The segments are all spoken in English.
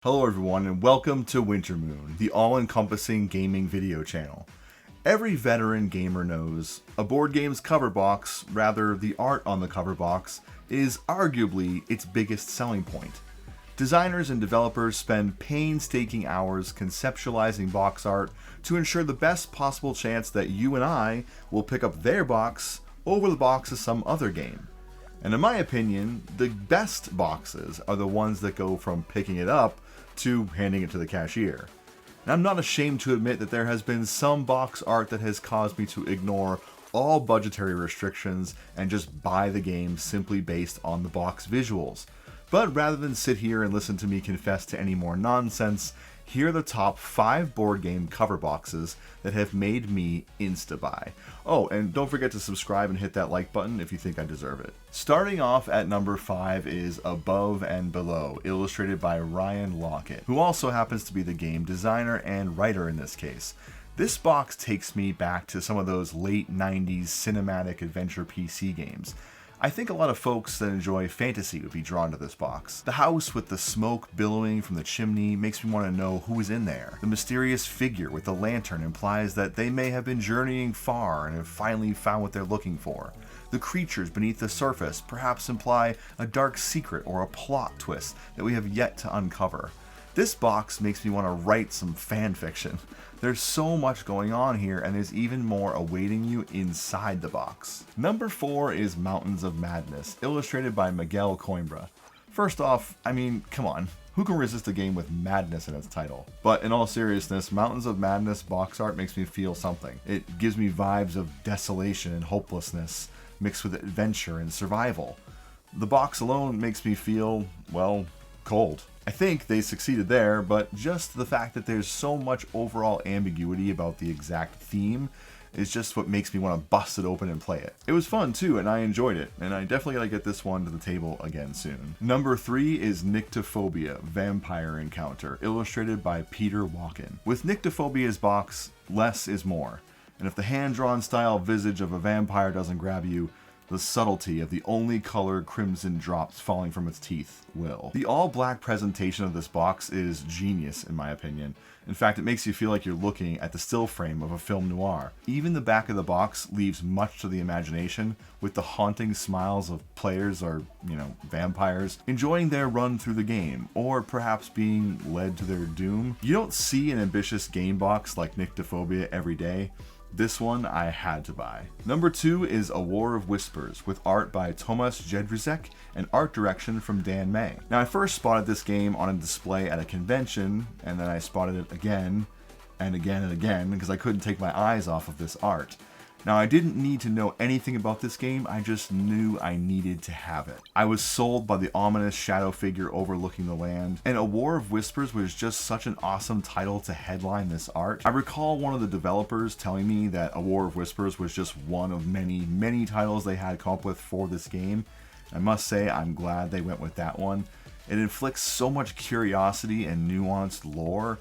Hello everyone and welcome to Winter Moon, the all-encompassing gaming video channel. Every veteran gamer knows a board game's cover box, rather the art on the cover box, is arguably its biggest selling point. Designers and developers spend painstaking hours conceptualizing box art to ensure the best possible chance that you and I will pick up their box over the box of some other game. And in my opinion, the best boxes are the ones that go from picking it up to handing it to the cashier. And I'm not ashamed to admit that there has been some box art that has caused me to ignore all budgetary restrictions and just buy the game simply based on the box visuals. But rather than sit here and listen to me confess to any more nonsense, here are the top 5 board game cover boxes that have made me Insta-Buy. Oh, and don't forget to subscribe and hit that like button if you think I deserve it. Starting off at number 5 is Above and Below, illustrated by Ryan Lockett, who also happens to be the game designer and writer in this case. This box takes me back to some of those late 90s cinematic adventure PC games. I think a lot of folks that enjoy fantasy would be drawn to this box. The house with the smoke billowing from the chimney makes me want to know who is in there. The mysterious figure with the lantern implies that they may have been journeying far and have finally found what they're looking for. The creatures beneath the surface perhaps imply a dark secret or a plot twist that we have yet to uncover. This box makes me want to write some fan fiction. There's so much going on here, and there's even more awaiting you inside the box. Number 4 is Mountains of Madness, illustrated by Miguel Coimbra. First off, I mean, come on, who can resist a game with madness in its title? But in all seriousness, Mountains of Madness box art makes me feel something. It gives me vibes of desolation and hopelessness, mixed with adventure and survival. The box alone makes me feel, well, cold. I think they succeeded there, but just the fact that there's so much overall ambiguity about the exact theme is just what makes me want to bust it open and play it. It was fun too, and I enjoyed it, and I definitely gotta get this one to the table again soon. Number 3 is Nyctophobia, Vampire Encounter, illustrated by Peter Walken. With Nyctophobia's box, less is more, and if the hand-drawn style visage of a vampire doesn't grab you, the subtlety of the only colored crimson drops falling from its teeth will. The all-black presentation of this box is genius in my opinion. In fact, it makes you feel like you're looking at the still frame of a film noir. Even the back of the box leaves much to the imagination, with the haunting smiles of players or, vampires enjoying their run through the game, or perhaps being led to their doom. You don't see an ambitious game box like Nyctophobia every day. This one I had to buy. Number 2 is A War of Whispers, with art by Tomas Jedrzejek and art direction from Dan May. Now, I first spotted this game on a display at a convention, and then I spotted it again and again and again because I couldn't take my eyes off of this art. Now, I didn't need to know anything about this game, I just knew I needed to have it. I was sold by the ominous shadow figure overlooking the land, and A War of Whispers was just such an awesome title to headline this art. I recall one of the developers telling me that A War of Whispers was just one of many titles they had come up with for this game. I must say, I'm glad they went with that one. It inflicts so much curiosity and nuanced lore.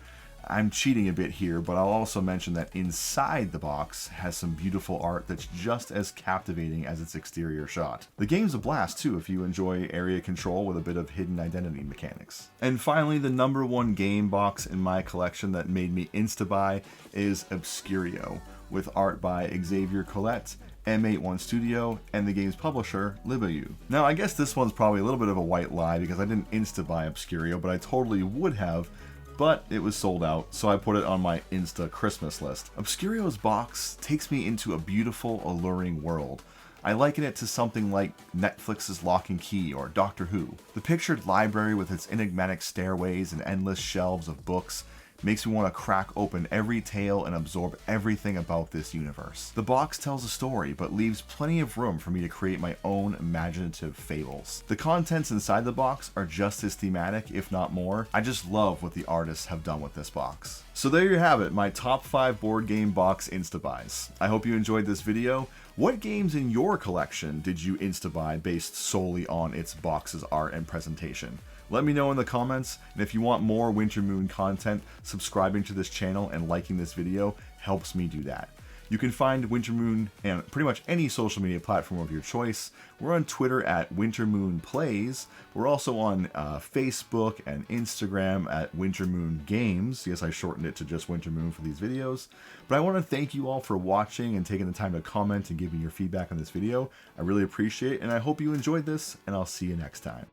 I'm cheating a bit here, but I'll also mention that inside the box has some beautiful art that's just as captivating as its exterior shot. The game's a blast too if you enjoy area control with a bit of hidden identity mechanics. And finally, the number 1 game box in my collection that made me Insta-Buy is Obscurio, with art by Xavier Collette, M81 Studio, and the game's publisher, Libou. Now, I guess this one's probably a little bit of a white lie because I didn't Insta-Buy Obscurio, but I totally would have, but it was sold out, so I put it on my Insta Christmas list. Obscurio's box takes me into a beautiful, alluring world. I liken it to something like Netflix's Lock and Key or Doctor Who. The pictured library with its enigmatic stairways and endless shelves of books makes me want to crack open every tale and absorb everything about this universe. The box tells a story, but leaves plenty of room for me to create my own imaginative fables. The contents inside the box are just as thematic, if not more. I just love what the artists have done with this box. So there you have it, my top 5 board game box Insta-Buys. I hope you enjoyed this video. What games in your collection did you Insta-Buy based solely on its box's art and presentation? Let me know in the comments, and if you want more Winter Moon content, subscribing to this channel and liking this video helps me do that. You can find Wintermoon and pretty much any social media platform of your choice. We're on Twitter at Wintermoon Plays. We're also on Facebook and Instagram at Wintermoon Games. Yes, I shortened it to just Wintermoon for these videos. But I want to thank you all for watching and taking the time to comment and give me your feedback on this video. I really appreciate it, and I hope you enjoyed this, and I'll see you next time.